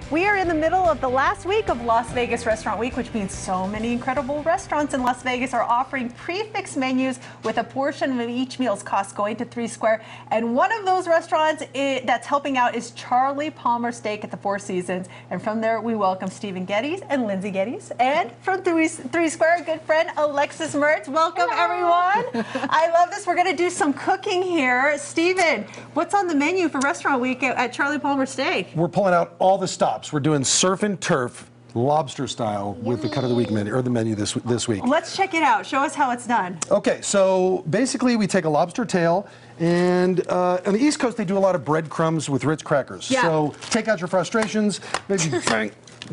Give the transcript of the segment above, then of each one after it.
We are in the middle of the last week of Las Vegas Restaurant Week, which means so many incredible restaurants in Las Vegas are offering prix-fixe menus with a portion of each meal's cost going to 3 Square. And one of those restaurants that's helping out is Charlie Palmer Steak at the Four Seasons. And from there, we welcome Stephen Geddes and Lindsay Geddes. And from 3 Square, good friend Alexis Mertz. Welcome, everyone. I love this. We're going to do some cooking here. Stephen, what's on the menu for Restaurant Week at Charlie Palmer Steak? We're pulling out all the stops. We're doing surf and turf, lobster style, with the cut of the week menu, or the menu this week. Let's check it out. Show us how it's done. Okay, so basically we take a lobster tail, and on the East Coast they do a lot of breadcrumbs with Ritz crackers. Yeah. So take out your frustrations, maybe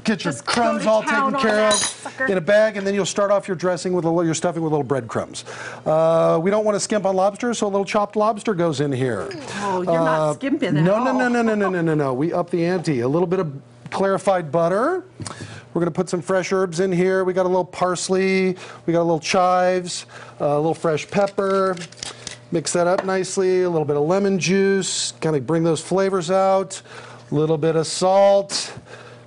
get your Just crumbs go to all town taken on care that of sucker. in a bag, and then you'll start off your dressing with your stuffing with little breadcrumbs. We don't want to skimp on lobster, so a little chopped lobster goes in here. Oh, you're not skimping at all. No. We up the ante. A little bit of clarified butter. We're going to put some fresh herbs in here. We got a little parsley. We got a little chives, a little fresh pepper. Mix that up nicely. A little bit of lemon juice. Kind of bring those flavors out. A little bit of salt.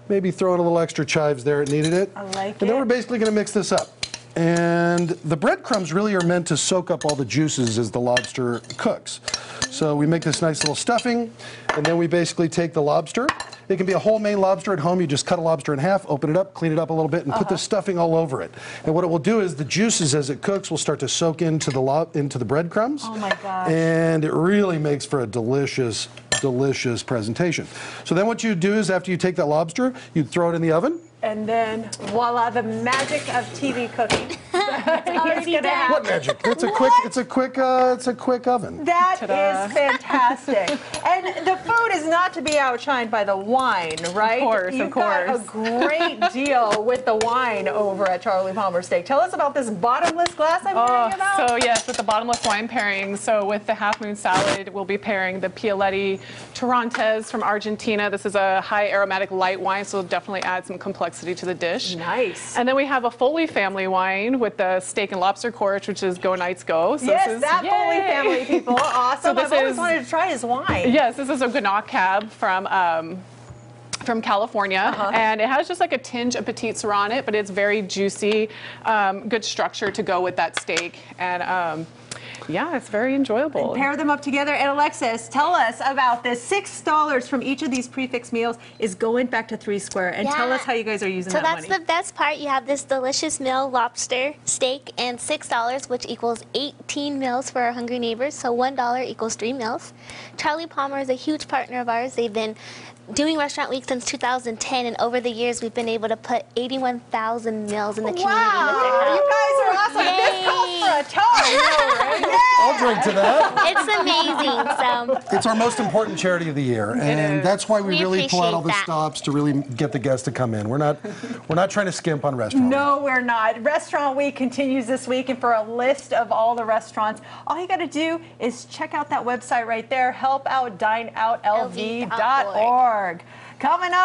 Maybe throw in a little extra chives there. It needed it. I like it. And then we're basically going to mix this up. And the breadcrumbs really are meant to soak up all the juices as the lobster cooks. So we make this nice little stuffing, and then we basically take the lobster. It can be a whole Maine lobster at home. You just cut a lobster in half, open it up, clean it up a little bit, and put the stuffing all over it. And what it will do is the juices, as it cooks, will start to soak into the breadcrumbs. Oh my gosh. And it really makes for a delicious, delicious presentation. So then what you do is, after you take that lobster, you throw it in the oven. And then, voila, the magic of TV cooking. What magic? It's a quick oven. That is fantastic. And the food is not to be outshined by the wine, right? You've got a great deal with the wine over at Charlie Palmer Steak. Tell us about this bottomless glass I'm hearing about. So yes, with the bottomless wine pairing. So with the Half Moon Salad, we'll be pairing the Pialetti Torrontés from Argentina. This is a high aromatic light wine, so it'll definitely add some complexity to the dish. Nice. And then we have a Foley family wine with the steak and lobster Corch, which is Go Knights Go. So Yes, this is, that Foley family, people. Awesome. So this I've always is- wanted to try his wine. Yes, this is a Gnocchi Cab from California, and it has just like a tinge of Petite Sirah on it, but it's very juicy, good structure to go with that steak, and yeah, it's very enjoyable. And pair them up together. And Alexis, tell us about this. $6 from each of these prix-fixe meals is going back to 3 Square. And tell us how you guys are using that money. So that's the best part. You have this delicious meal, lobster, steak, and $6, which equals 18 meals for our hungry neighbors. So $1 equals 3 meals. Charlie Palmer is a huge partner of ours. They've been doing Restaurant Week since 2010, and over the years we've been able to put 81,000 meals in the community. Wow, you guys are awesome. Yay. This calls for a toast. I'll drink to that. It's amazing. So It's our most important charity of the year, and that's why we really pull out all the appreciate that. stops to really get the guests to come in. We're not trying to skimp on restaurants. No, we're not. Restaurant Week continues this week, and for a list of all the restaurants, all you got to do is check out that website right there, helpoutdineoutlv.org. Coming up.